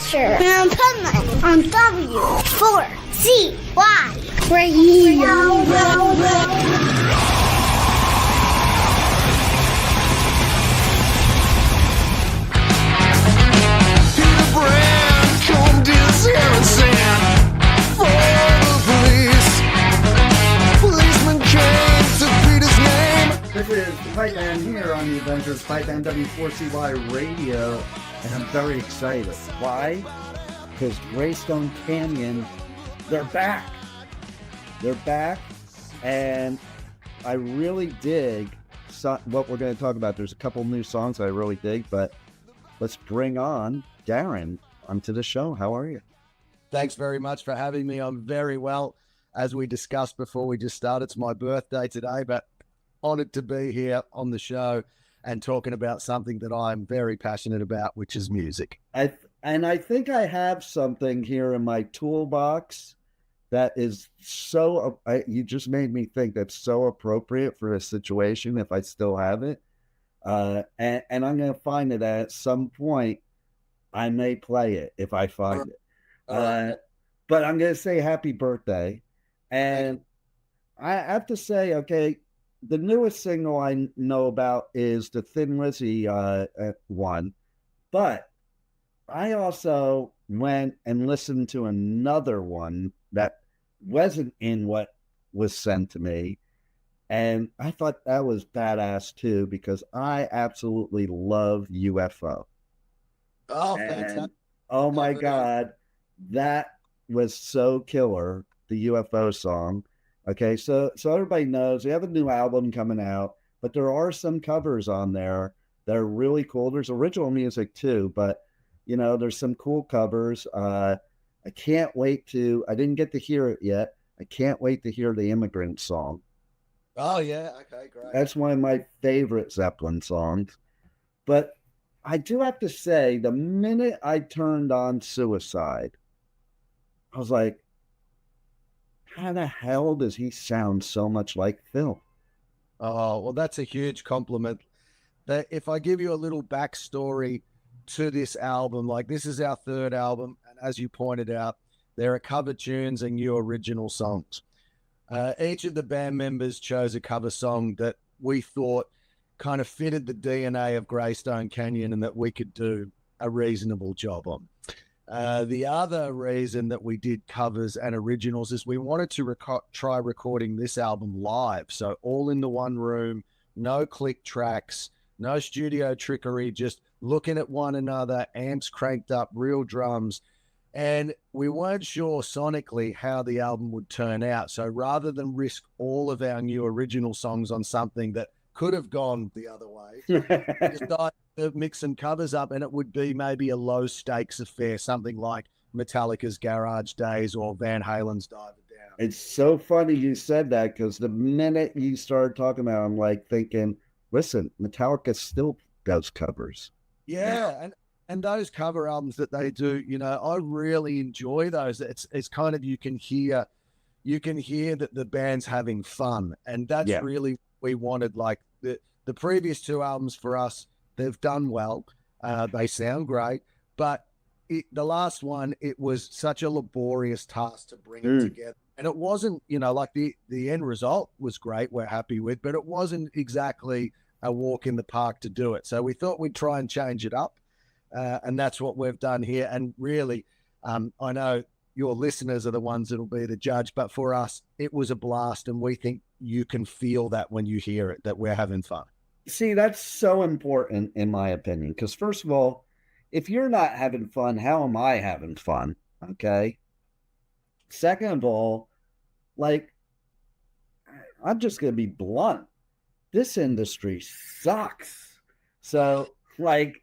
Asher and Penland on W4CY Radio. This is the Pipe Man here on the Adventures Pipe Man W4CY Radio, and I'm very excited. Why? Because Greystone Canyon, they're back. They're back, and I really dig what we're going to talk about. There's a couple new songs I really dig, but let's bring on Darren onto the show. How are you? Thanks very much for having me. I'm very well. As we discussed before we just started, it's my birthday today, but honored to be here on the show and talking about something that I'm very passionate about, which is music. I think I have something here in my toolbox that is so, you just made me think that's so appropriate for a situation if I still have it. And I'm going to find it at some point. I may play it if I find it. But I'm going to say happy birthday. And I have to say, okay, the newest single I know about is the Thin Lizzy one, but I also went and listened to another one that wasn't in what was sent to me, and I thought that was badass too, because I absolutely love UFO. Oh, and, fantastic. Oh my God, that was so killer, the UFO song. Okay, so everybody knows they have a new album coming out, but there are some covers on there that are really cool. There's original music too, but you know, there's some cool covers. I can't wait I didn't get to hear it yet. I can't wait to hear the Immigrant song. Oh yeah, okay, great. That's one of my favorite Zeppelin songs. But I do have to say, the minute I turned on Suicide, I was like, how the hell does he sound so much like Phil? Oh, well, that's a huge compliment. That if I give you a little backstory to this album, like this is our third album, and as you pointed out, there are cover tunes and new original songs. Each of the band members chose a cover song that we thought kind of fitted the DNA of Greystone Canyon and that we could do a reasonable job on. The other reason that we did covers and originals is we wanted to try recording this album live. So all in the one room, no click tracks, no studio trickery, just looking at one another, amps cranked up, real drums. And we weren't sure sonically how the album would turn out. So rather than risk all of our new original songs on something that could have gone the other way, we decided to mix some covers up, and it would be maybe a low stakes affair, something like Metallica's Garage Days or Van Halen's Dive It Down. It's so funny you said that, because the minute you started talking about it, I'm like thinking, listen, Metallica still does covers. Yeah, and those cover albums that they do, you know, I really enjoy those. It's kind of, you can hear that the band's having fun, and that's really what we wanted. Like the previous two albums for us, they've done well. They sound great, but the last one, it was such a laborious task to bring it together. And it wasn't, you know, like the end result was great, we're happy with, but it wasn't exactly a walk in the park to do it. So we thought we'd try and change it up. And that's what we've done here. And really, I know your listeners are the ones that'll be the judge, but for us, it was a blast. And we think you can feel that when you hear it, that we're having fun. See, that's so important in my opinion, because first of all, if you're not having fun, how am I having fun? Okay. Second of all, like, I'm just going to be blunt. This industry sucks. So, like,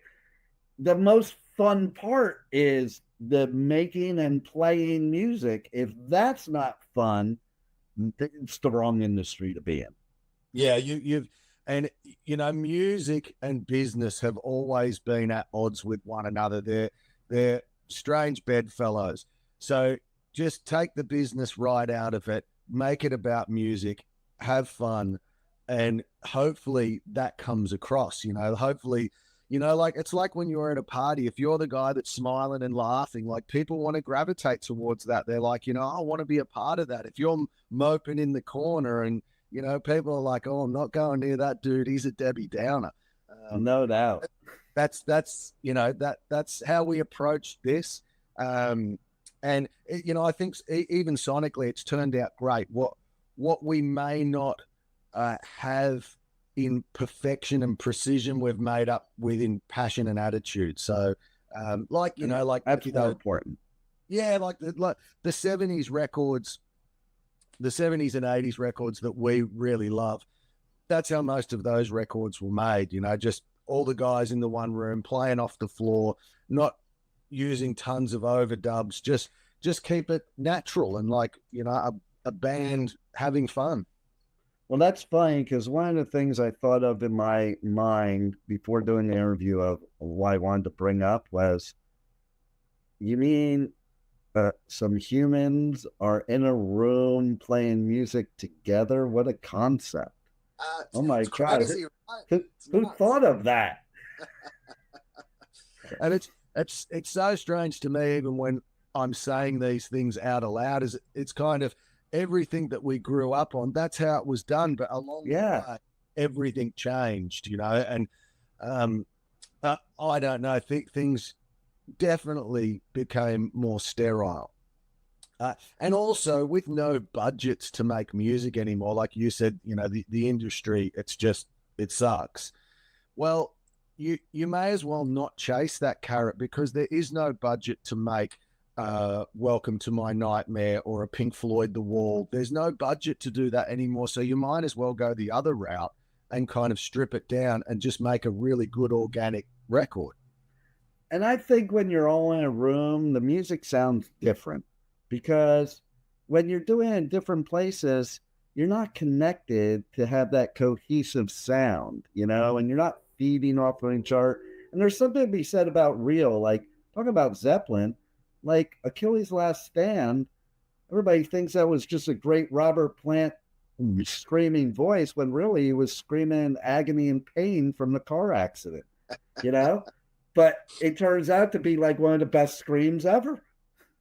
the most fun part is the making and playing music. If that's not fun, it's the wrong industry to be in. Yeah, and you know, music and business have always been at odds with one another. They're strange bedfellows. So just take the business right out of it, make it about music, have fun, and hopefully that comes across. You know, hopefully, You know, like it's like when you're at a party, if you're the guy that's smiling and laughing, like people want to gravitate towards that. They're like, you know, I want to be a part of that. If you're moping in the corner and, you know, people are like, oh, I'm not going near that dude, he's a Debbie Downer. No doubt. That's you know, that's how we approach this. And you know, I think even sonically, it's turned out great. What we may not have in perfection and precision, we've made up within passion and attitude. So, like, you know, like that's so important. Yeah, like the 70s records, the 70s and 80s records that we really love. That's how most of those records were made. You know, just all the guys in the one room playing off the floor, not using tons of overdubs. Just keep it natural and like, you know, a band having fun. Well, that's funny because one of the things I thought of in my mind before doing the interview of why I wanted to bring up was, you mean some humans are in a room playing music together? What a concept. Oh my God. Crazy, right? Who thought of that? And it's so strange to me, even when I'm saying these things out aloud, is it's kind of everything that we grew up on. That's how it was done. But along the way, everything changed, you know, and I don't know, things definitely became more sterile. And also with no budgets to make music anymore, like you said, you know, the industry, it sucks. Well, you may as well not chase that carrot because there is no budget to make Welcome to My Nightmare or a Pink Floyd The Wall. There's no budget to do that anymore. So you might as well go the other route and kind of strip it down and just make a really good organic record. And I think when you're all in a room, the music sounds different because when you're doing it in different places, you're not connected to have that cohesive sound, you know, and you're not feeding off of each other. And there's something to be said about real, like talking about Zeppelin, like Achilles' Last Stand. Everybody thinks that was just a great Robert Plant screaming voice when really he was screaming agony and pain from the car accident, you know? But it turns out to be like one of the best screams ever.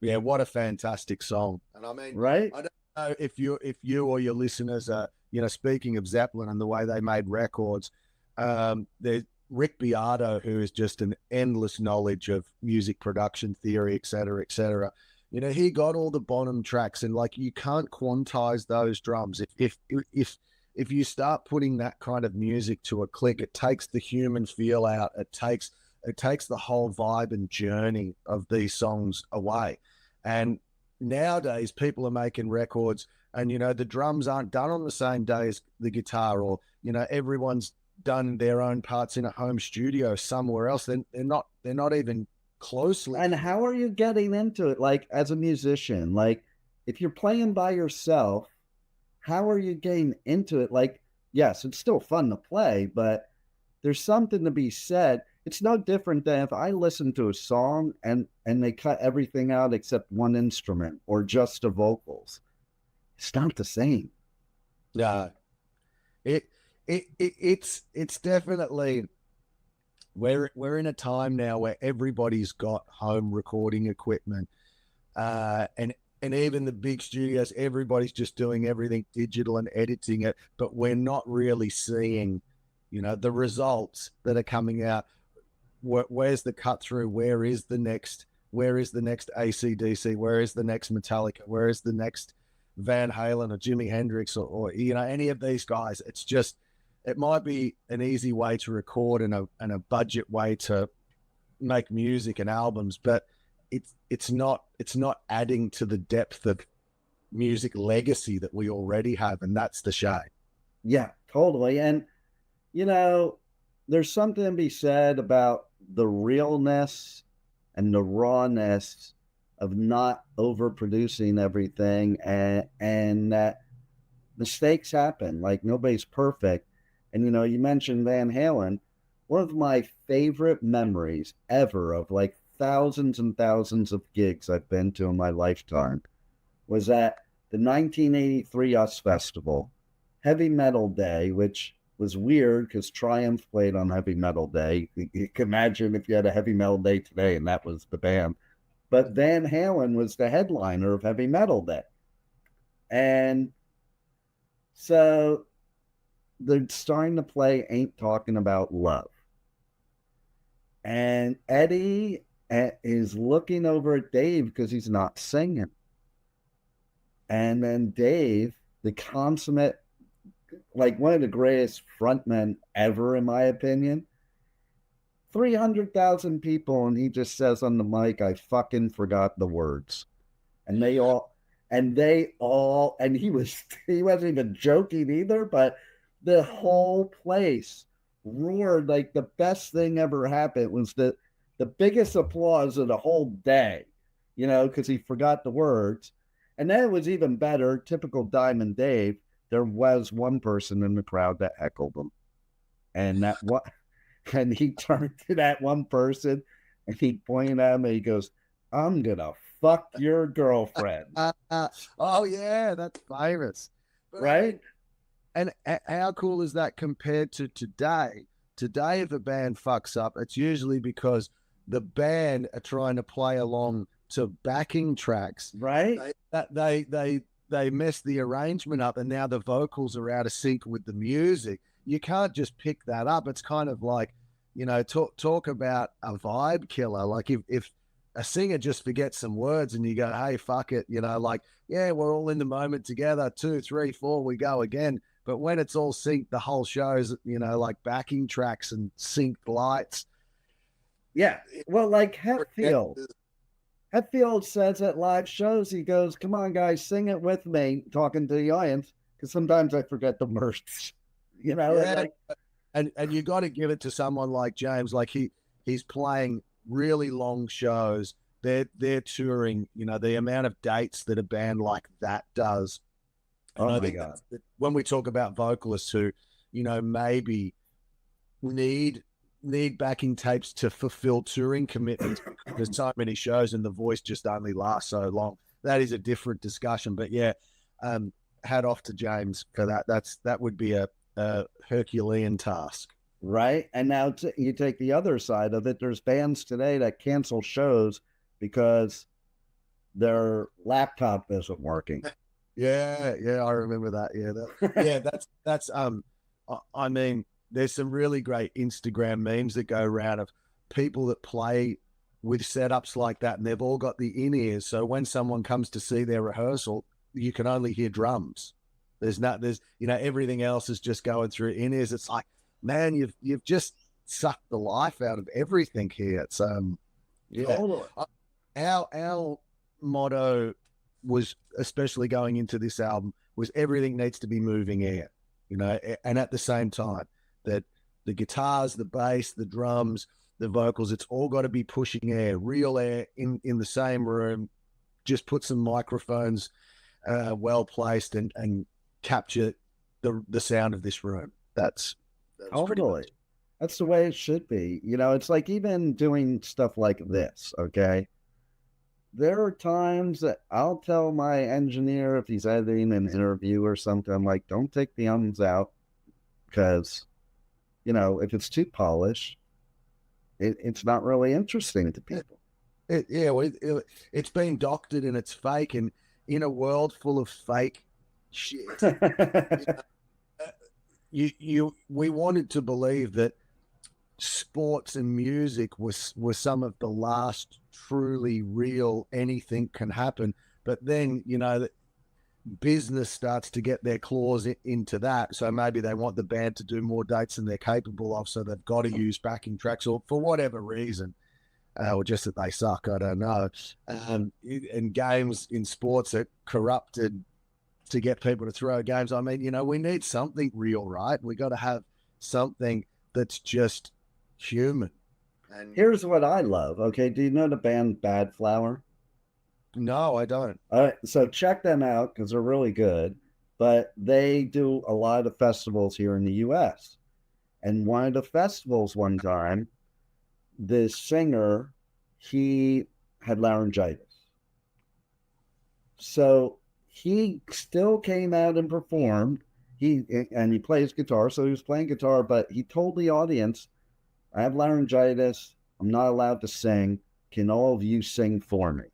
Yeah, what a fantastic song. And I mean, right? I don't know if you or your listeners are, you know, speaking of Zeppelin and the way they made records, there's Rick Beato, who is just an endless knowledge of music production theory, et cetera, et cetera. You know, he got all the bottom tracks, and like you can't quantize those drums. If you start putting that kind of music to a click, it takes the human feel out. It takes the whole vibe and journey of these songs away. And nowadays people are making records and, you know, the drums aren't done on the same day as the guitar, or, you know, everyone's done their own parts in a home studio somewhere else. They're not even closely. And how are you getting into it? Like as a musician, like if you're playing by yourself, how are you getting into it? Like, yes, it's still fun to play, but there's something to be said. It's no different than if I listen to a song and they cut everything out except one instrument or just the vocals. It's not the same. Yeah. It's definitely, we're in a time now where everybody's got home recording equipment, and even the big studios, everybody's just doing everything digital and editing it, but we're not really seeing, you know, the results that are coming out. Where's the cut through? Where is the next AC/DC? Where is the next Metallica? Where is the next Van Halen or Jimi Hendrix or you know, any of these guys? It's just, it might be an easy way to record and a budget way to make music and albums, but it's not adding to the depth of music legacy that we already have, and that's the shame. Yeah, totally. And you know, there's something to be said about the realness and the rawness of not overproducing everything, and that mistakes happen. Like nobody's perfect. And, you know, you mentioned Van Halen. One of my favorite memories ever of like thousands and thousands of gigs I've been to in my lifetime was at the 1983 US Festival, Heavy Metal Day, which was weird because Triumph played on Heavy Metal Day. You can imagine if you had a Heavy Metal Day today and that was the band. But Van Halen was the headliner of Heavy Metal Day. And so they're starting to play Ain't Talking About Love. And Eddie is looking over at Dave because he's not singing. And then Dave, the consummate, like one of the greatest frontmen ever, in my opinion, 300,000 people, and he just says on the mic, I fucking forgot the words. And he wasn't even joking either, but the whole place roared like the best thing ever happened. It was the biggest applause of the whole day, because he forgot the words. And then it was even better, typical Diamond Dave, there was one person in the crowd that heckled him. And he turned to that one person and he pointed at him and he goes, I'm gonna fuck your girlfriend. Oh yeah, that's famous. Right? And how cool is that compared to today? Today, if a band fucks up, it's usually because the band are trying to play along to backing tracks. Right? They mess the arrangement up, and now the vocals are out of sync with the music. You can't just pick that up. It's kind of like, talk about a vibe killer. Like if a singer just forgets some words and you go, hey, fuck it, yeah, we're all in the moment together, 2, 3, 4, we go again. But when it's all synced, the whole show's, like backing tracks and synced lights. Yeah. Well, like Hetfield says at live shows, he goes, come on, guys, sing it with me, talking to the audience, because sometimes I forget the words. Yeah. And you got to give it to someone like James. Like he's playing really long shows. They're touring, the amount of dates that a band like that does. Oh my God. When we talk about vocalists who, maybe need backing tapes to fulfill touring commitments, there's so many shows and the voice just only lasts so long. That is a different discussion. But yeah, hat off to James for that. That would be a Herculean task. Right. And now you take the other side of it. There's bands today that cancel shows because their laptop isn't working. Yeah, I remember that. Yeah, that's I mean, there's some really great Instagram memes that go around of people that play with setups like that, and they've all got the in-ears. So when someone comes to see their rehearsal, you can only hear drums. There's everything else is just going through in-ears. It's like, man, you've just sucked the life out of everything here. It's yeah. Totally. Our motto was, especially going into this album, was everything needs to be moving air, and at the same time that the guitars, the bass, the drums, the vocals, it's all got to be pushing air, real air in the same room. Just put some microphones well placed and capture the sound of this room. That's totally. That's the way it should be. It's like even doing stuff like this, okay? There are times that I'll tell my engineer if he's editing an interview or something, I'm like, don't take the ums out because, if it's too polished, it's not really interesting to people. It's been doctored and it's fake, and in a world full of fake shit, we wanted to believe that sports and music was some of the last truly real anything can happen. But then that business starts to get their claws into that, so maybe they want the band to do more dates than they're capable of, so they've got to use backing tracks, or for whatever reason, or just that they suck, I don't know. And games in sports are corrupted to get people to throw games. I mean, we need something real, right? We got to have something that's just human. And here's what I love. Okay, do you know the band Bad Flower? No, I don't. All right, so check them out because they're really good. But they do a lot of festivals here in the U.S. And one of the festivals one time, the singer, he had laryngitis. So he still came out and performed, he plays guitar, so he was playing guitar, but he told the audience, I have laryngitis, I'm not allowed to sing, can all of you sing for me?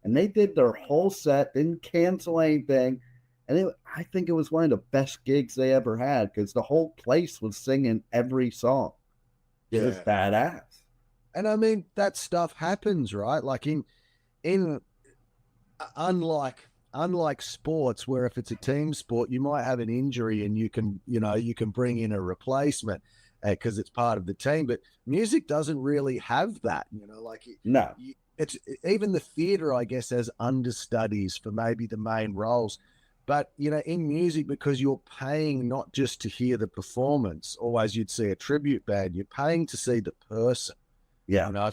And they did their whole set, didn't cancel anything, and I think it was one of the best gigs they ever had, because the whole place was singing every song. It was badass. And I mean, that stuff happens, right? Like in unlike sports, where if it's a team sport, you might have an injury and you can bring in a replacement because it's part of the team. But music doesn't really have that, No. It's even the theater, I guess, has understudies for maybe the main roles. But, in music, because you're paying not just to hear the performance, always you'd see a tribute band, you're paying to see the person. Yeah.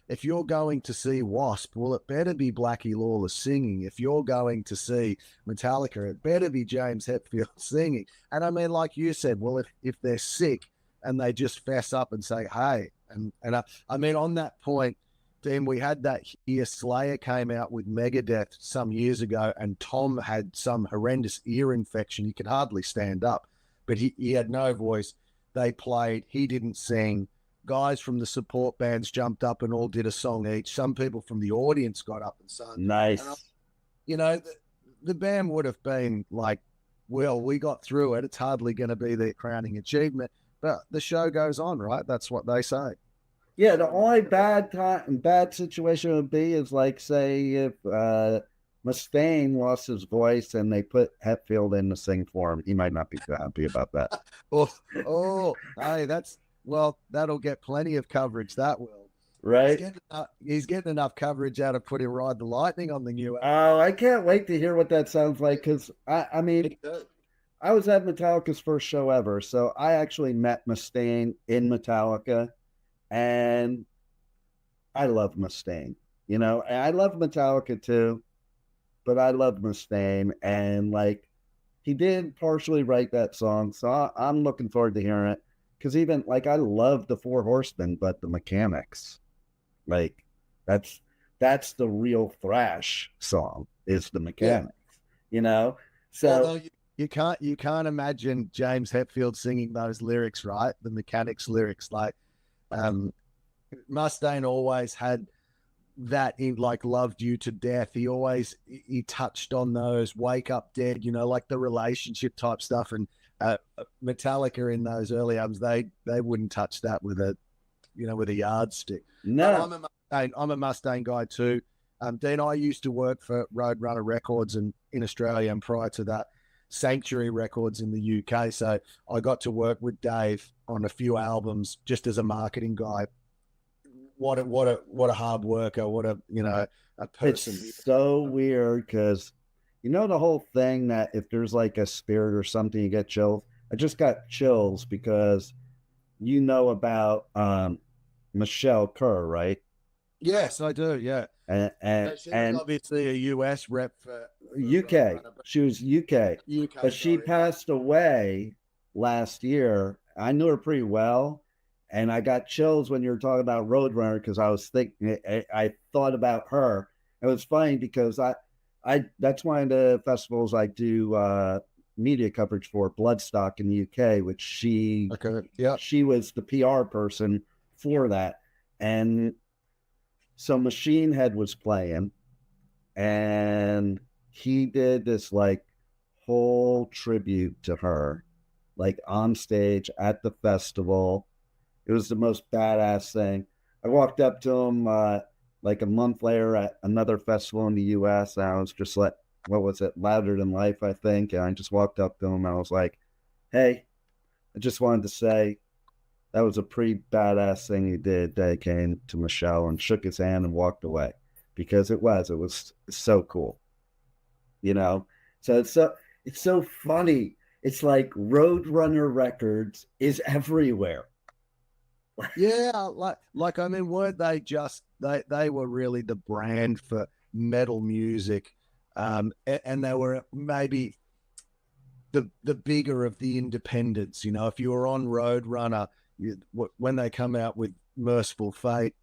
If you're going to see Wasp, well, it better be Blackie Lawless singing. If you're going to see Metallica, it better be James Hetfield singing. And I mean, like you said, well, if they're sick and they just fess up and say, hey, and I mean, on that point, Dean, we had that year Slayer came out with Megadeth some years ago, and Tom had some horrendous ear infection. He could hardly stand up, but he had no voice. They played, he didn't sing. Guys from the support bands jumped up and all did a song each. Some people from the audience got up and sung. Nice. And the band would have been like, well, we got through it. It's hardly going to be their crowning achievement, but the show goes on, right? That's what they say. Yeah, the only bad situation would be is like, say, if Mustaine lost his voice and they put Hetfield in to sing for him. He might not be too happy about that. Hey, that'll get plenty of coverage. That will. Right? He's getting enough coverage out of putting Ride the Lightning on the new album. Oh, I can't wait to hear what that sounds like, because I mean, I was at Metallica's first show ever, so I actually met Mustaine in Metallica. And I love Mustaine, and I love Metallica too, but I love Mustaine, and like, he did partially write that song, so I'm looking forward to hearing it. Because even like, I love the Four Horsemen, but the Mechanics, like, that's the real thrash song, is the Mechanics, So although you can't imagine James Hetfield singing those lyrics, right? The Mechanics lyrics, like. Mustaine always had that in, like, loved you to death. He touched on those, wake up dead, like the relationship type stuff. And Metallica in those early albums, they wouldn't touch that with a yardstick. No, I'm a Mustaine guy too. Dean, I used to work for Roadrunner Records in Australia, and prior to that, Sanctuary Records in the UK. So I got to work with Dave on a few albums just as a marketing guy. What a hard worker. What a person. It's so weird, because the whole thing that if there's like a spirit or something, you get chills. I just got chills because about Michelle Kerr, right? Yes, I do. Yeah. And obviously a US rep for UK. She was UK, but she passed away last year. I knew her pretty well, and I got chills when you were talking about Roadrunner, because I was thinking, I thought about her. It was funny because I that's one of the festivals I do media coverage for, Bloodstock in the UK, which she was the PR person for that. And so Machine Head was playing, and he did this like whole tribute to her, like on stage at the festival. It was the most badass thing. I walked up to him like a month later at another festival in the US, and I was just like, what was it? Louder Than Life, I think. And I just walked up to him, and I was like, hey, I just wanted to say that was a pretty badass thing he did, dedicating to Michelle, and shook his hand and walked away, because it was so cool, So it's so funny. It's like Roadrunner Records is everywhere. Yeah, like I mean, weren't they just they were really the brand for metal music, and they were maybe the bigger of the independents. If you were on Roadrunner, when they come out with Merciful Fate,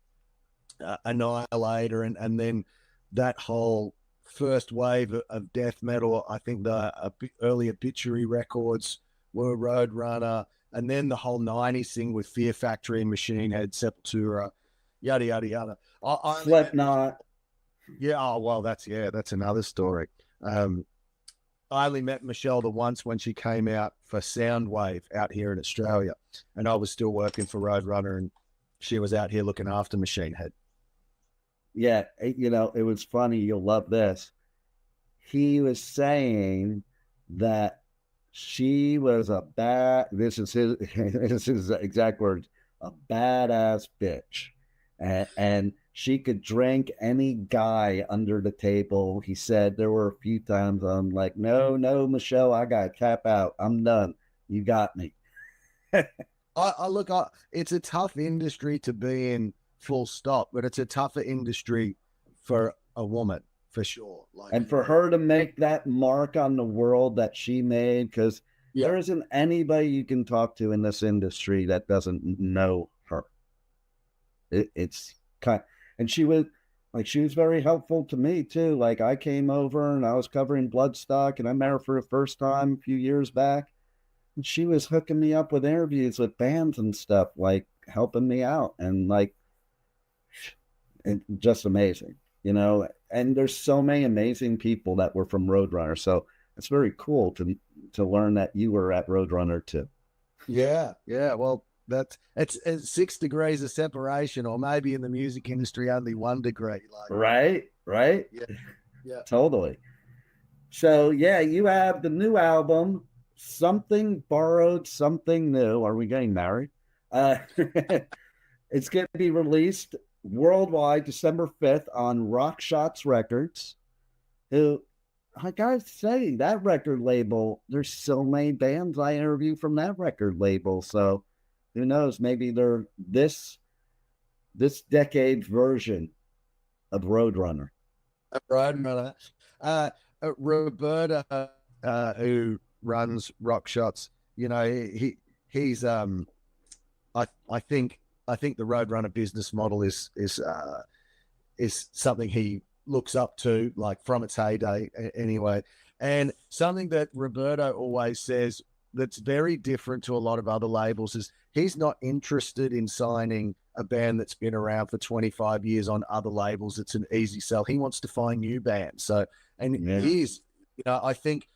Annihilator, and then that whole first wave of death metal, I think the early Obituary Records, were Roadrunner, and then the whole 90s thing with Fear Factory, Machine Head, Sepultura, yada, yada, yada. Slipknot. Yeah, oh, well, that's another story. I only met Michelle the once when she came out for Soundwave out here in Australia, and I was still working for Roadrunner, and she was out here looking after Machine Head. Yeah, you know, it was funny. You'll love this. He was saying that she was this is his, this is his exact words, a badass bitch. And she could drink any guy under the table. He said there were a few times I'm like, no, Michelle, I got to tap out. I'm done. You got me. It's a tough industry to be in, full stop, but it's a tougher industry for a woman, for sure. And for her to make that mark on the world that she made, because there isn't anybody you can talk to in this industry that doesn't know her. It's kind, and she was very helpful to me too. Like, I came over and I was covering Bloodstock, and I met her for the first time a few years back, and she was hooking me up with interviews with bands and stuff, like helping me out, and like, it's just amazing, you know. And there's so many amazing people that were from Roadrunner, so it's very cool to learn that you were at Roadrunner too. Yeah. Well, it's 6 degrees of separation, or maybe in the music industry only 1 degree. Right. Yeah. Totally. So yeah, you have the new album, Something Borrowed, Something New. Are we getting married? It's going to be released worldwide December 5th on Rockshots Records, who, I gotta say, that record label, there's so many bands I interview from that record label, so who knows, maybe they're this decade's version of Roadrunner. Roberta, who runs Rockshots, you know, he's I think the Roadrunner business model is something he looks up to, like, from its heyday anyway. And something that Roberto always says that's very different to a lot of other labels is he's not interested in signing a band that's been around for 25 years on other labels. It's an easy sell. He wants to find new bands. So, and he's, you know, I think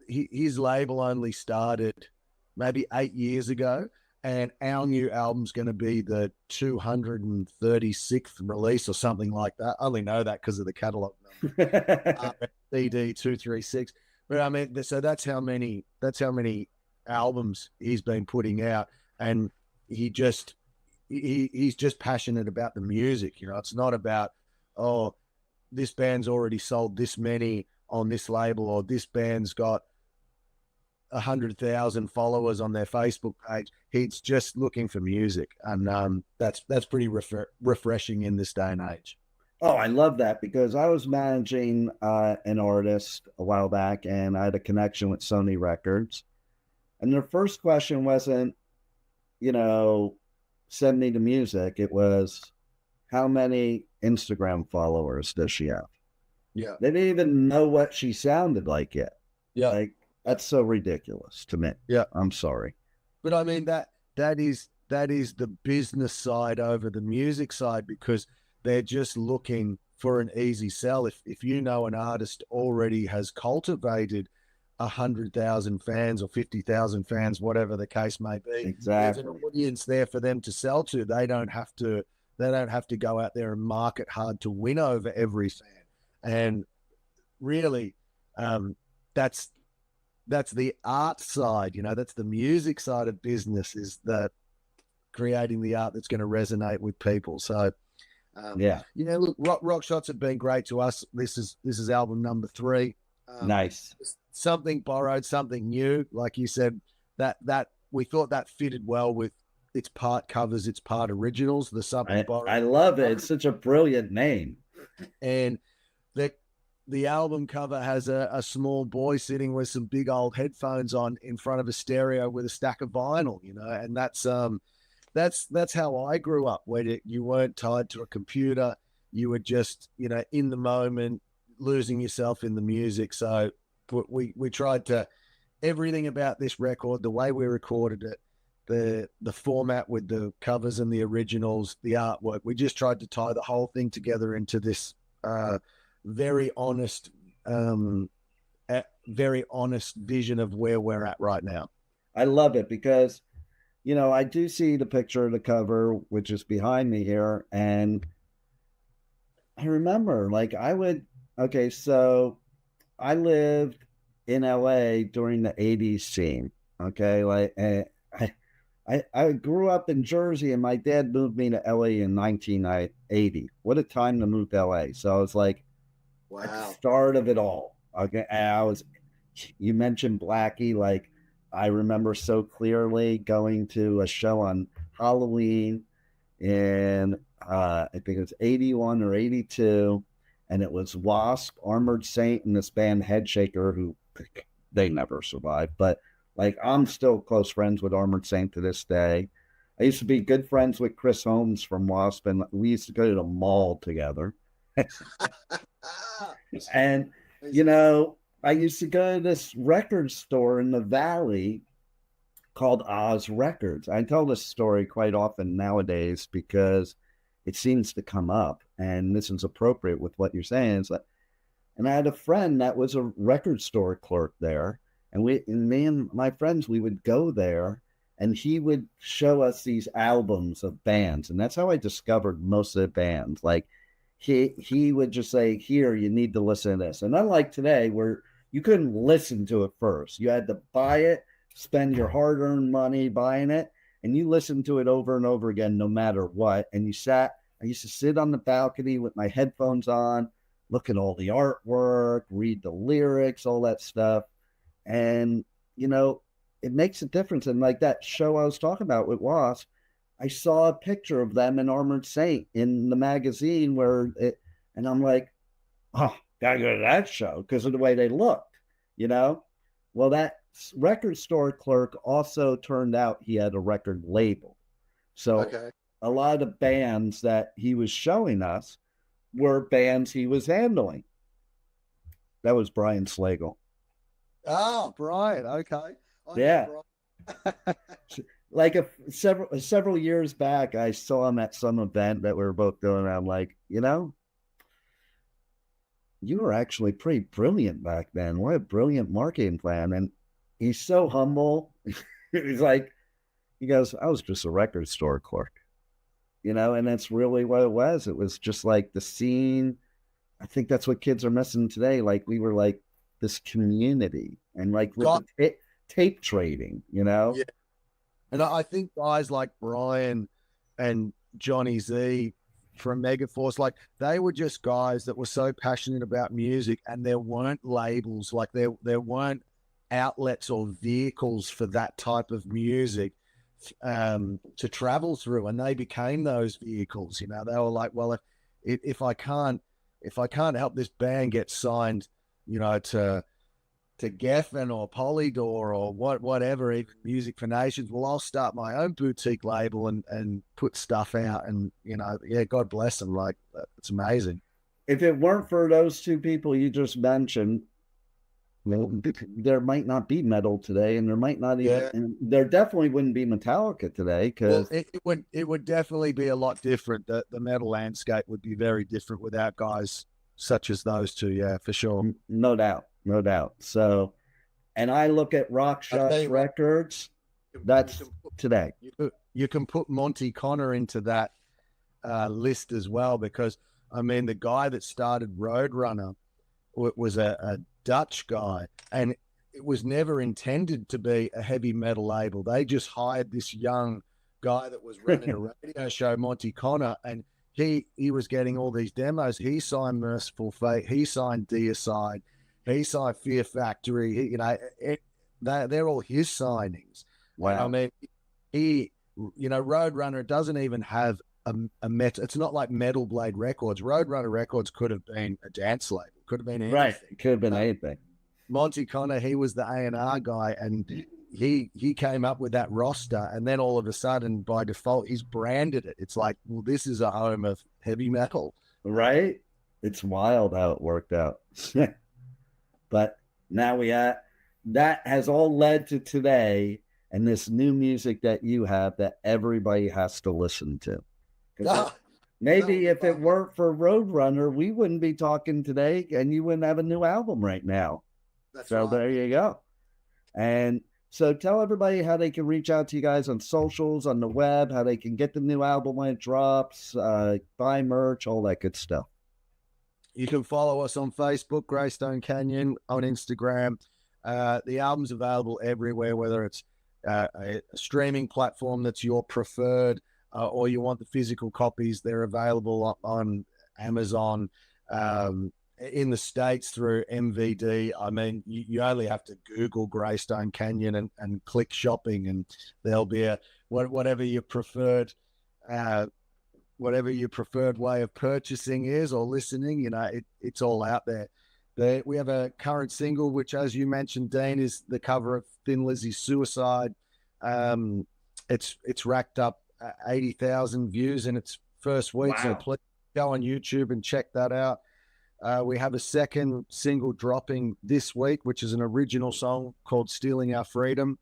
his label only started maybe 8 years ago, and our new album's going to be the 236th release or something like that. I only know that because of the catalog number. CD 236. But I mean, so that's how many albums he's been putting out, and he's just passionate about the music. You know, it's not about, oh, this band's already sold this many on this label, or this band's got 100,000 followers on their Facebook page. He's just looking for music, and that's pretty refreshing in this day and age. Oh, I love that, because I was managing an artist a while back, and I had a connection with Sony Records, and their first question wasn't, you know, send me the music. It was, how many Instagram followers does she have? Yeah, they didn't even know what she sounded like yet. Yeah, like, that's so ridiculous to me. Yeah, I'm sorry, but I mean that is the business side over the music side, because they're just looking for an easy sell. If you know an artist already has cultivated 100,000 fans or 50,000 fans, whatever the case may be, exactly, there's an audience there for them to sell to. They don't have to go out there and market hard to win over every fan. And really, that's the art side, you know, that's the music side of business, is that creating the art that's going to resonate with people. So, you know, look, Rockshots have been great to us. This is album number 3. Nice. Something borrowed, something new. Like you said, that we thought that fitted well with its part covers, its part originals. The something borrowed. I love it. It's such a brilliant name. And the album cover has a small boy sitting with some big old headphones on in front of a stereo with a stack of vinyl, you know, and that's how I grew up, where you weren't tied to a computer. You were just, you know, in the moment, losing yourself in the music. So we tried to everything about this record, the way we recorded it, the format with the covers and the originals, the artwork, we just tried to tie the whole thing together into this very honest vision of where we're at right now. I love it because, you know, I do see the picture of the cover, which is behind me here. And I remember, like, so I lived in LA during the 80s scene. Okay. Like, I grew up in Jersey and my dad moved me to LA in 1980. What a time to move to LA. So I was like, at the start of it all. Okay. And you mentioned Blackie. Like, I remember so clearly going to a show on Halloween in, I think it was 81 or 82. And it was Wasp, Armored Saint, and this band Headshaker, who they never survived. But like, I'm still close friends with Armored Saint to this day. I used to be good friends with Chris Holmes from Wasp, and we used to go to the mall together. And, you know, I used to go to this record store in the Valley called Oz Records. I tell this story quite often nowadays because it seems to come up, and this is appropriate with what you're saying. It's like, and I had a friend that was a record store clerk there, and me and my friends, we would go there, and he would show us these albums of bands, and that's how I discovered most of the bands. Like, he would just say, "Here, you need to listen to this." And unlike today, where you couldn't listen to it first, you had to buy it, spend your hard-earned money buying it, and you listened to it over and over again, no matter what. And I used to sit on the balcony with my headphones on, look at all the artwork, read the lyrics, all that stuff. And, you know, it makes a difference. And like that show I was talking about with Wasp, I saw a picture of them in Armored Saint in the magazine and I'm like, oh, gotta go to that show because of the way they looked, you know? Well, that record store clerk also turned out he had a record label. So a lot of the bands that he was showing us were bands he was handling. That was Brian Slagle. Oh, Brian. Okay. Yeah. Like several years back, I saw him at some event that we were both doing. I'm like, you know, you were actually pretty brilliant back then. What a brilliant marketing plan. And he's so humble. He's like, he goes, I was just a record store clerk, you know, and that's really what it was. It was just like the scene. I think that's what kids are missing today. Like, we were like this community, and like with the tape trading, you know? Yeah. And I think guys like Brian and Johnny Z from Megaforce, like, they were just guys that were so passionate about music, and there weren't labels, like there weren't outlets or vehicles for that type of music to travel through, and they became those vehicles. You know, they were like, well, if I can't help this band get signed, you know, to Geffen or Polydor or whatever, even Music for Nations, well, I'll start my own boutique label and put stuff out. And, you know, yeah, God bless them. Like, it's amazing. If it weren't for those two people you just mentioned, well, there might not be metal today, and there might not even, and there definitely wouldn't be Metallica today, because it would definitely be a lot different. The metal landscape would be very different without guys such as those two. Yeah, for sure. No doubt. No doubt. So, and I look at Rockshots Records, that's today. You can put Monty Connor into that list as well, because, I mean, the guy that started Roadrunner was a Dutch guy, and it was never intended to be a heavy metal label. They just hired this young guy that was running a radio show, Monty Connor, and he was getting all these demos. He signed Merciful Fate. He signed Deicide. He signed Fear Factory. You know, they're all his signings. Wow. I mean, you know, Roadrunner doesn't even have a metal. It's not like Metal Blade Records. Roadrunner Records could have been a dance label. Could have been anything. Right. It could have been anything. Monty Connor, he was the A&R guy, and he came up with that roster, and then all of a sudden, by default, he's branded it. It's like, well, this is a home of heavy metal. Right? It's wild how it worked out. But now that has all led to today and this new music that you have that everybody has to listen to. Ah, Maybe if it fun. weren't for Roadrunner, we wouldn't be talking today and you wouldn't have a new album right now. That's So right. there you go. And so tell everybody how they can reach out to you guys on socials, on the web, how they can get the new album when it drops, buy merch, all that good stuff. You can follow us on Facebook, Greystone Canyon, on Instagram. The album's available everywhere, whether it's a streaming platform that's your preferred, or you want the physical copies. They're available on Amazon, in the States through MVD. I mean, you only have to Google Greystone Canyon and click shopping, and there'll be whatever your preferred way of purchasing is or listening. You know, it's all out there. We have a current single, which, as you mentioned, Dean, is the cover of Thin Lizzy's Suicide. It's racked up 80,000 views in its first week. Wow. So please go on YouTube and check that out. We have a second single dropping this week, which is an original song called Stealing Our Freedom.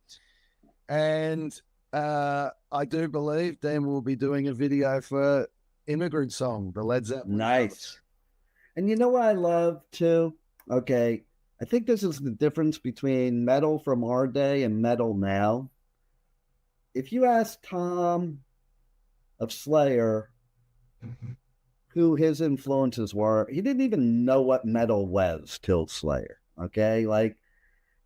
And I do believe Dan will be doing a video for Immigrant Song, the Led Zeppelin. Nice. And you know what I love too? Okay, I think this is the difference between metal from our day and metal now. If you ask Tom of Slayer who his influences were, he didn't even know what metal was till Slayer. Okay, like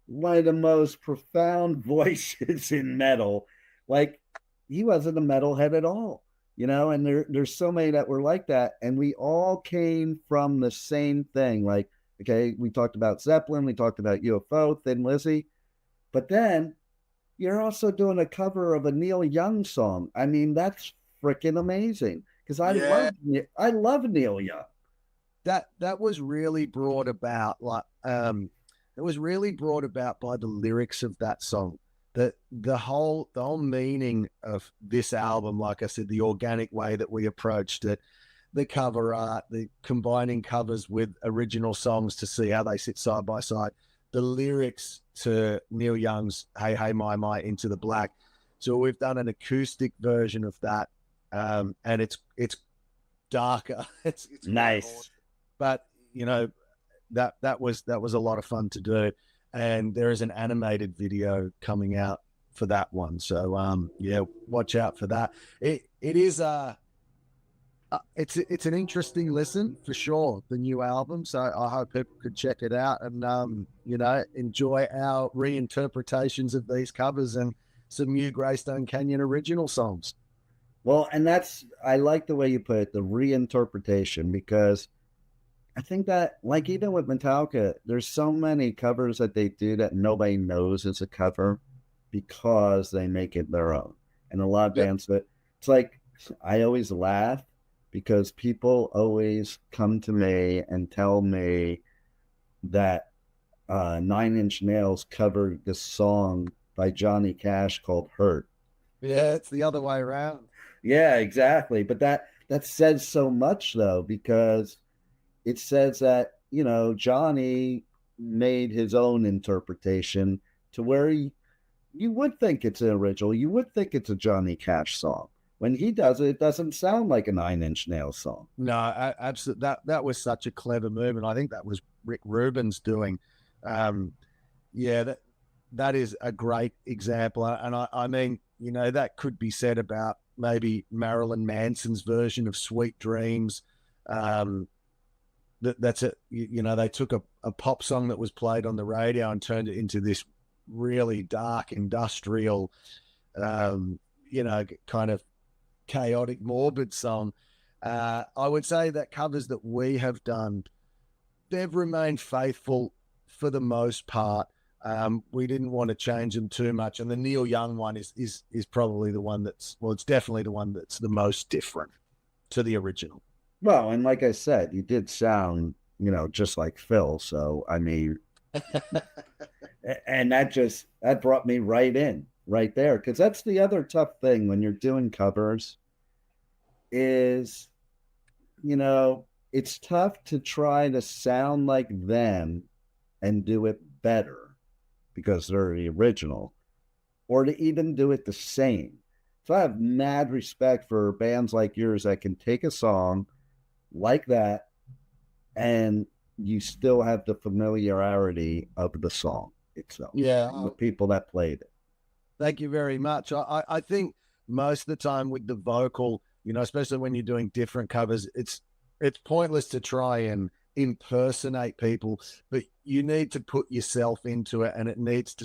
one of the most profound voices in metal. Like he wasn't a metalhead at all, you know. And there's so many that were like that, and we all came from the same thing. Like, okay, we talked about Zeppelin, we talked about UFO, Thin Lizzy, but then you're also doing a cover of a Neil Young song. I mean, that's freaking amazing because I love Neil Young. That was really brought about, it was really brought about by the lyrics of that song. The whole meaning of this album, like I said, the organic way that we approached it, the cover art, the combining covers with original songs to see how they sit side by side, the lyrics to Neil Young's Hey Hey My My Into the Black. So we've done an acoustic version of that, and it's darker. It's Nice. but you know, that was a lot of fun to do, and there is an animated video coming out for that one. So yeah, watch out for that. It is it's an interesting listen for sure, the new album. So I hope people could check it out and you know, enjoy our reinterpretations of these covers and some new Greystone Canyon original songs. Well, and I like the way you put it, the reinterpretation, because I think that, like, even with Metallica, there's so many covers that they do that nobody knows is a cover because they make it their own. And a lot of bands, but it's like, I always laugh because people always come to me and tell me that Nine Inch Nails covered this song by Johnny Cash called Hurt. Yeah, it's the other way around. Yeah, exactly. But that says so much, though, because it says that, you know, Johnny made his own interpretation to where you would think it's an original. You would think it's a Johnny Cash song. When he does it, it doesn't sound like a Nine Inch Nails song. No, absolutely. That was such a clever move, and I think that was Rick Rubin's doing. Yeah, that is a great example, and I mean, you know, that could be said about maybe Marilyn Manson's version of Sweet Dreams. That's it. You know, they took a pop song that was played on the radio and turned it into this really dark industrial, you know, kind of chaotic, morbid song. I would say that covers that we have done, they've remained faithful for the most part. We didn't want to change them too much, and the Neil Young one is probably the one that's, well, it's definitely the one that's the most different to the original. Well, and like I said, you did sound, you know, just like Phil. So I mean, and that brought me right in, right there, because that's the other tough thing when you're doing covers is, you know, it's tough to try to sound like them and do it better because they're the original, or to even do it the same. So I have mad respect for bands like yours that can take a song like that and you still have the familiarity of the song itself. Yeah. The people that played it. Thank you very much. I think most of the time with the vocal, you know, especially when you're doing different covers, it's pointless to try and impersonate people, but you need to put yourself into it, and it needs to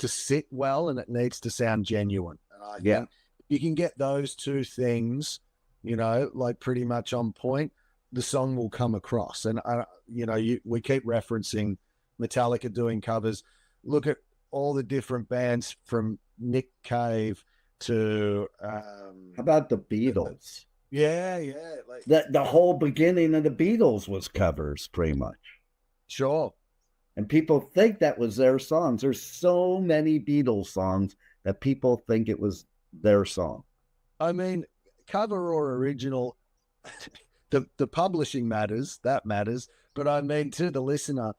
sit well, and it needs to sound genuine. And I think you can get those two things, you know, like pretty much on point, the song will come across. And you know, we keep referencing Metallica doing covers. Look at all the different bands from Nick Cave to how about the Beatles? Yeah, like the whole beginning of the Beatles was covers, pretty much. Sure. And people think that was their songs. There's so many Beatles songs that people think it was their song. I mean, cover or original, the publishing matters, but I mean, to the listener,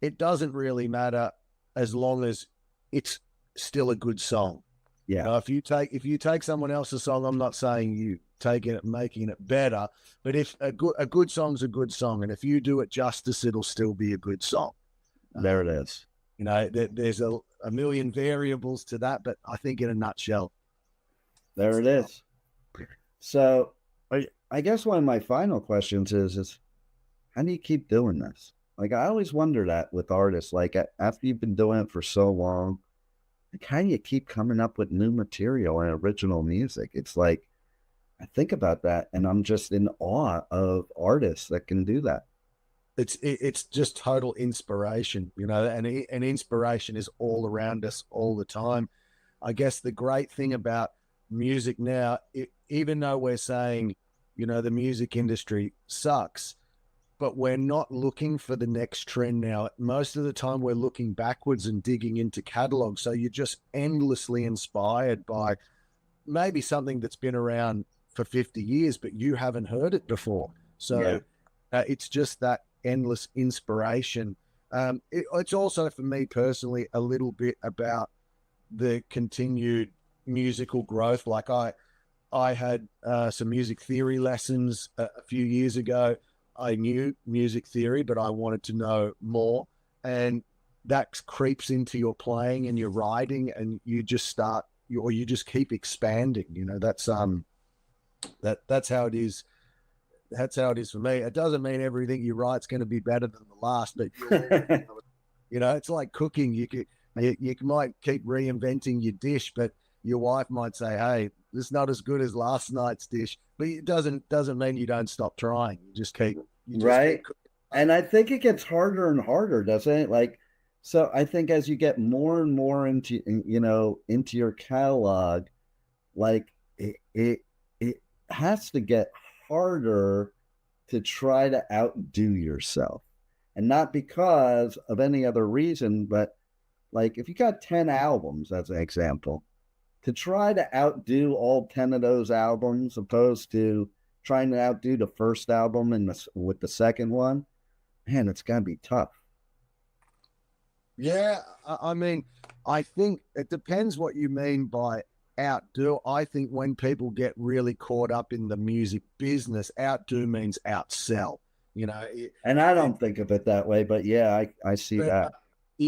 it doesn't really matter as long as it's still a good song. Yeah. You know, if you take someone else's song, I'm not saying you taking it and making it better, but if a good song's a good song, and if you do it justice, it'll still be a good song. There it is. You know, there's a million variables to that, but I think in a nutshell, there it is. So I guess one of my final questions is how do you keep doing this? Like, I always wonder that with artists, like after you've been doing it for so long, like, how do you keep coming up with new material and original music? It's like, I think about that and I'm just in awe of artists that can do that. It's just total inspiration, you know, and inspiration is all around us all the time. I guess the great thing about music now, even though we're saying, you know, the music industry sucks, but we're not looking for the next trend now. Most of the time we're looking backwards and digging into catalogs. So you're just endlessly inspired by maybe something that's been around for 50 years, but you haven't heard it before. So it's just that endless inspiration. It's also, for me personally, a little bit about the continued musical growth. Like I had some music theory lessons a few years ago. I knew music theory, but I wanted to know more. And that creeps into your playing and your writing, and you just you just keep expanding. You know, that's how it is. That's how it is for me. It doesn't mean everything you write's going to be better than the last, but you know, it's like cooking. You might keep reinventing your dish, but your wife might say, "Hey, this is not as good as last night's dish," but it doesn't mean you don't stop trying. You just keep right. And I think it gets harder and harder, doesn't it? Like, so I think as you get more and more into, you know, into your catalog, like it has to get harder to try to outdo yourself. And not because of any other reason, but like if you got 10 albums as an example, to try to outdo all 10 of those albums opposed to trying to outdo the first album and with the second one, man, it's got to be tough. Yeah, I mean, I think it depends what you mean by outdo. I think when people get really caught up in the music business, outdo means outsell, you know. And I don't think of it that way, but yeah, I see that.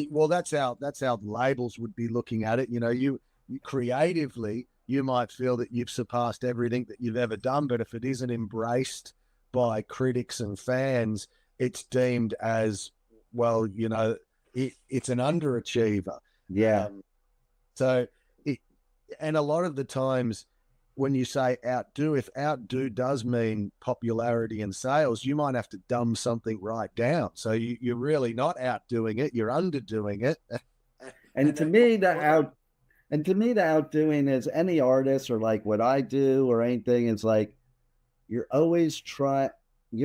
Well, that's how the labels would be looking at it. You know, you creatively, you might feel that you've surpassed everything that you've ever done, but if it isn't embraced by critics and fans, it's deemed as, well, you know, it's an underachiever. Yeah. And a lot of the times when you say outdo, if outdo does mean popularity and sales, you might have to dumb something right down. So you're really not outdoing it, you're underdoing it. And to me, the outdoing is any artist or like what I do or anything is like, you're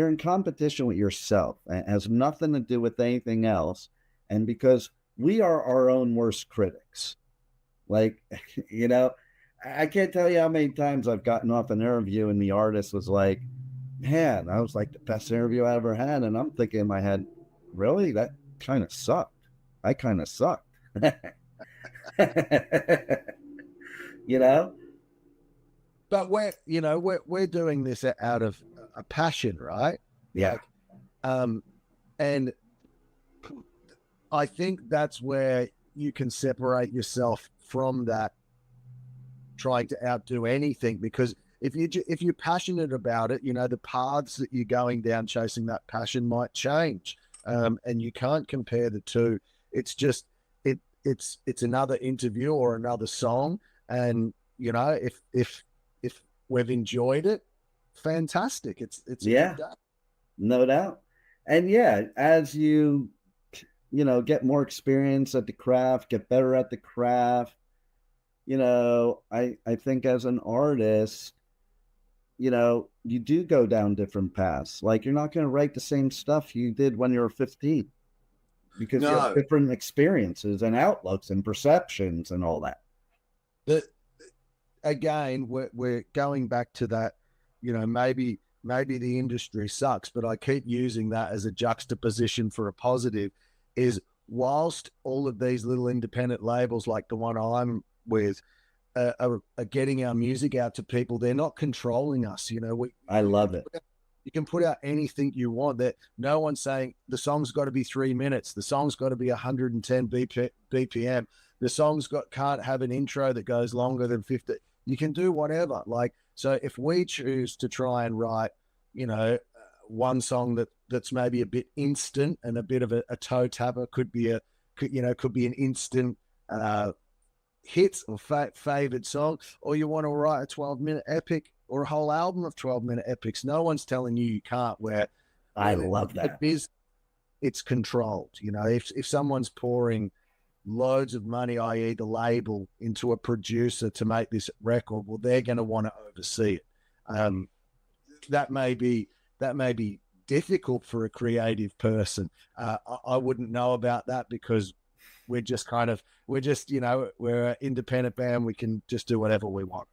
in competition with yourself. It has nothing to do with anything else. And because we are our own worst critics. Like, you know, I can't tell you how many times I've gotten off an interview and the artist was like, man, that was like the best interview I ever had. And I'm thinking in my head, really? That kind of sucked. I kind of sucked. You know? But we're doing this out of a passion, right? Yeah. Like, and I think that's where you can separate yourself from that trying to outdo anything, because if you're passionate about it, the paths that you're going down chasing that passion might change, and you can't compare the two. It's just it's another interview or another song, and if we've enjoyed it, fantastic. It's a Yeah. good day. No doubt. And yeah, as you get more experience at the craft, get better at the craft, I think as an artist, you do go down different paths. Like, you're not going to write the same stuff you did when you were 15, because you have No. different experiences and outlooks and perceptions and all that. But again, we're going back to that, maybe the industry sucks, but I keep using that as a juxtaposition for a positive, is whilst all of these little independent labels like the one I'm with are getting our music out to people, they're not controlling us. I love it. You can put out anything you want. That no one's saying the song's got to be 3 minutes, the song's got to be 110 BPM, the song's can't have an intro that goes longer than 50. You can do whatever. Like, so if we choose to try and write, one song that's maybe a bit instant and a bit of a toe tapper, could be an instant hit or favorite song, or you want to write a 12-minute epic or a whole album of 12-minute epics. No one's telling you can't. I love that. It's controlled. If someone's pouring loads of money, i.e. the label, into a producer to make this record, well, they're going to want to oversee it. That may be difficult for a creative person. I wouldn't know about that, because we're an independent band. We can just do whatever we want.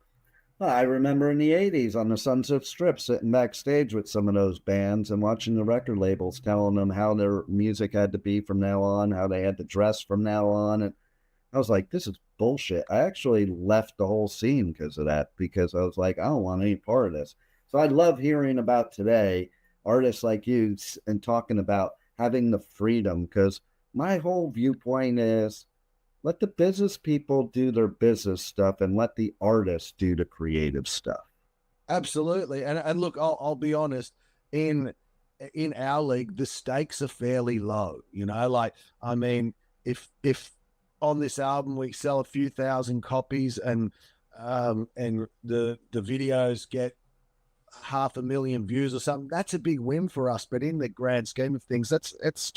Well, I remember in the 80s on the Sunset Strip sitting backstage with some of those bands and watching the record labels telling them how their music had to be from now on, how they had to dress from now on. And I was like, this is bullshit. I actually left the whole scene because of that, because I was like, I don't want any part of this. So I love hearing about today artists like you and talking about having the freedom, because my whole viewpoint is, let the business people do their business stuff and let the artists do the creative stuff. Absolutely. And look, I'll be honest, in our league, the stakes are fairly low. Like, I mean, if on this album we sell a few thousand copies and the videos get 500,000 views or something, that's a big win for us. But in the grand scheme of things, it's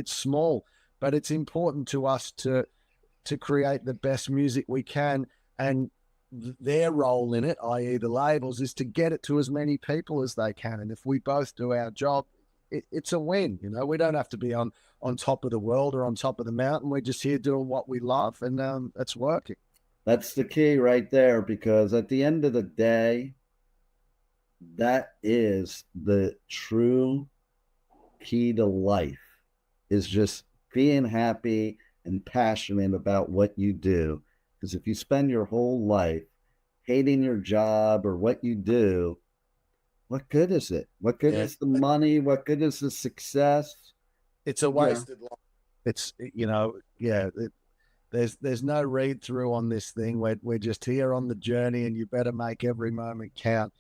small, but it's important to us to create the best music we can, and their role in it, i.e. the labels, is to get it to as many people as they can. And if we both do our job, it's a win. We don't have to be on top of the world or on top of the mountain. We're just here doing what we love, and it's working. That's the key right there, because at the end of the day, that is the true key to life, is just being happy and passionate about what you do. Because if you spend your whole life hating your job or what you do, what good is it? What good is the money? What good is the success? It's a wasted life. It's, there's no read through on this thing. We're just here on the journey, and you better make every moment count.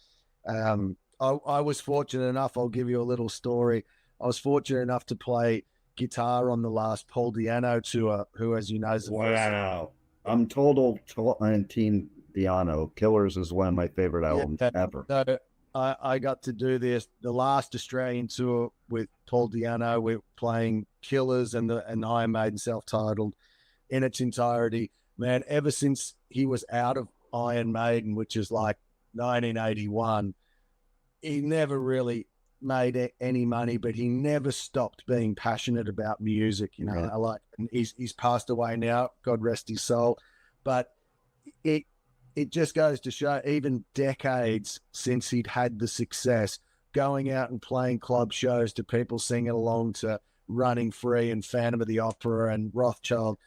I was fortunate enough, I'll give you a little story. I was fortunate enough to play guitar on the last Paul Di'Anno tour, who, as you know, is I'm total Team Di'Anno. Killers is one of my favorite albums ever. So I got to do the last Australian tour with Paul Di'Anno. We're playing Killers and Iron Maiden self-titled in its entirety. Man, ever since he was out of Iron Maiden, which is like 1981, he never really made any money, but he never stopped being passionate about music. And he's passed away now, God rest his soul. But it just goes to show, even decades since he'd had the success, going out and playing club shows to people singing along to Running Free and Phantom of the Opera and Rothschild,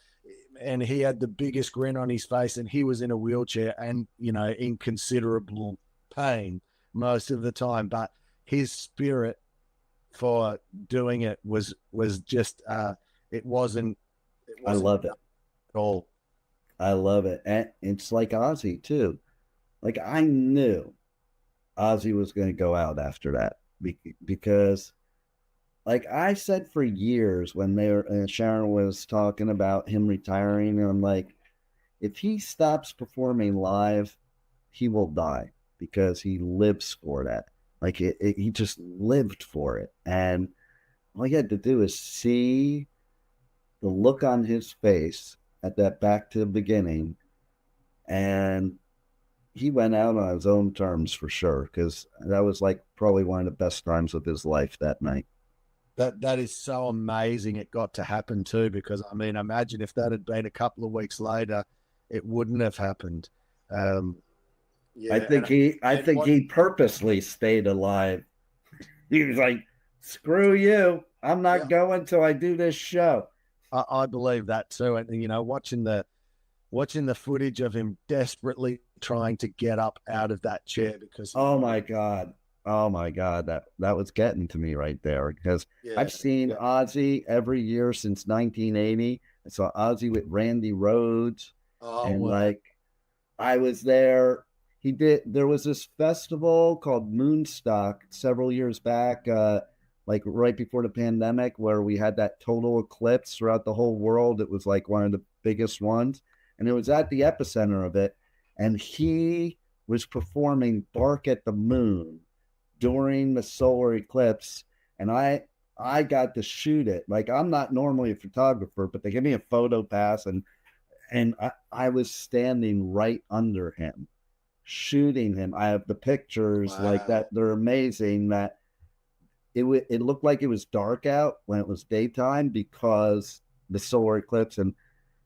and he had the biggest grin on his face, and he was in a wheelchair and, you know, in considerable pain most of the time, but his spirit for doing it was just it wasn't I love it at all. I love it. And it's like Ozzy too. Like I knew Ozzy was going to go out after that because like I said for years when Sharon was talking about him retiring, and I'm like, if he stops performing live, he will die because he lives for that. Like he just lived for it. And all you had to do is see the look on his face at that Back to the Beginning. And he went out on his own terms for sure, because that was like probably one of the best times of his life that night. That is so amazing it got to happen too, because I mean, imagine if that had been a couple of weeks later, it wouldn't have happened. I think he purposely stayed alive. He was like, screw you, I'm not going till I do this show. I believe that too. And, you know, watching the footage of him desperately trying to get up out of that chair because oh my god, that was getting to me right there, because I've seen Ozzy every year since 1980. I saw Ozzy with Randy Rhoads, and like I was there. There was this festival called Moonstock several years back, like right before the pandemic, where we had that total eclipse throughout the whole world. It was like one of the biggest ones, and it was at the epicenter of it. And he was performing Bark at the Moon during the solar eclipse. And I got to shoot it. Like, I'm not normally a photographer, but they gave me a photo pass, and I was standing right under him, shooting him. I have the pictures like that. They're amazing. That it looked like it was dark out when it was daytime because the solar eclipse, and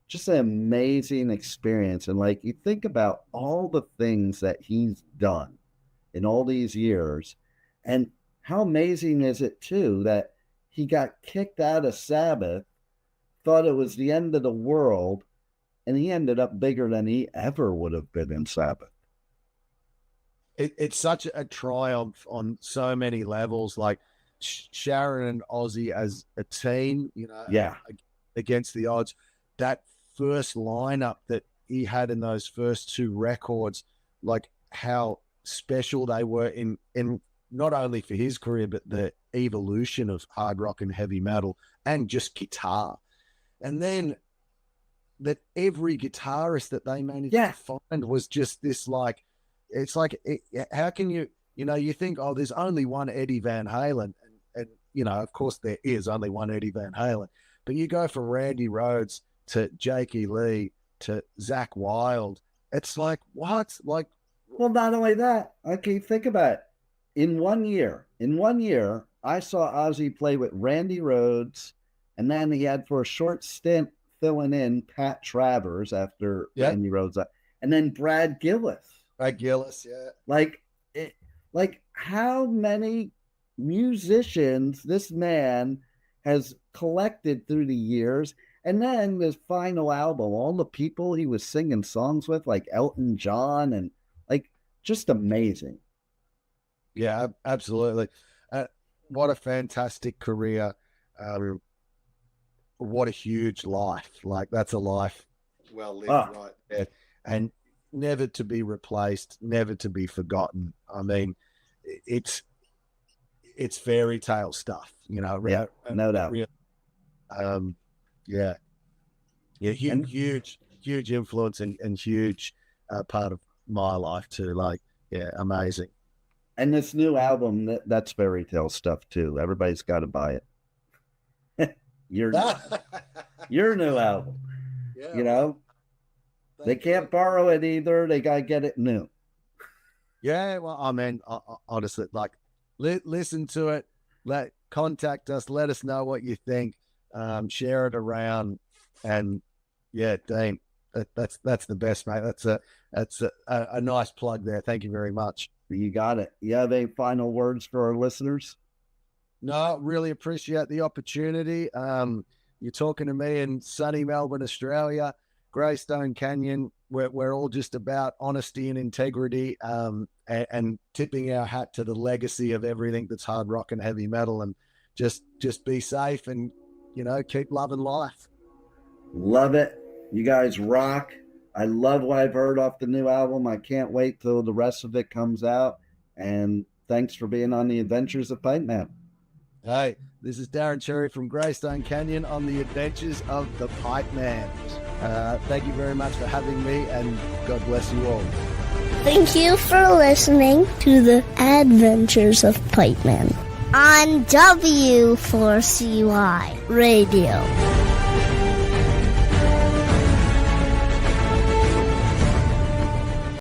just an amazing experience. And like, you think about all the things that he's done in all these years, and how amazing is it too that he got kicked out of Sabbath, thought it was the end of the world, and he ended up bigger than he ever would have been in Sabbath. It's such a triumph on so many levels. Like Sharon and Ozzy as a team, you know, against the odds. That first lineup that he had in those first two records, like how special they were in not only for his career, but the evolution of hard rock and heavy metal and just guitar. And then that every guitarist that they managed to find was just this, like, it's like, how can you know, you think, oh, there's only one Eddie Van Halen. And, you know, of course there is only one Eddie Van Halen, but you go from Randy Rhoads to Jakey Lee to Zakk Wylde. It's like, what? Like, well, not only that, okay, think about it. In one year, I saw Ozzy play with Randy Rhoads, and then he had for a short stint filling in Pat Travers after Randy Rhoads, and then Brad Gillis. Like how many musicians this man has collected through the years. And then this final album, all the people he was singing songs with, like Elton John, and like, just amazing. Yeah, absolutely. What a fantastic career. What a huge life. Like, that's a life well lived right there. And never to be replaced, never to be forgotten. I mean, it's fairy tale stuff, you know. No doubt. Huge influence and huge part of my life too. Like, amazing. And this new album, that's fairy tale stuff too. Everybody's got to buy it. Your new album, you know, they can't borrow it either. They got to get it new. Yeah, well, I mean, honestly, like, listen to it. Contact us. Let us know what you think. Share it around, and Dean, that's the best, mate. That's a nice plug there. Thank you very much. You got it. You have any final words for our listeners? No, really appreciate the opportunity. You're talking to me in sunny Melbourne, Australia, Greystone Canyon. We're all just about honesty and integrity, and tipping our hat to the legacy of everything that's hard rock and heavy metal, and just be safe and, keep loving life. Love it. You guys rock. I love what I've heard off the new album. I can't wait till the rest of it comes out. And thanks for being on the Adventures of Pipe Man. Hey, this is Darren Cherry from Greystone Canyon on the Adventures of the Pipe Man. Thank you very much for having me, and God bless you all. Thank you for listening to the Adventures of Pipe Man on W4CY Radio.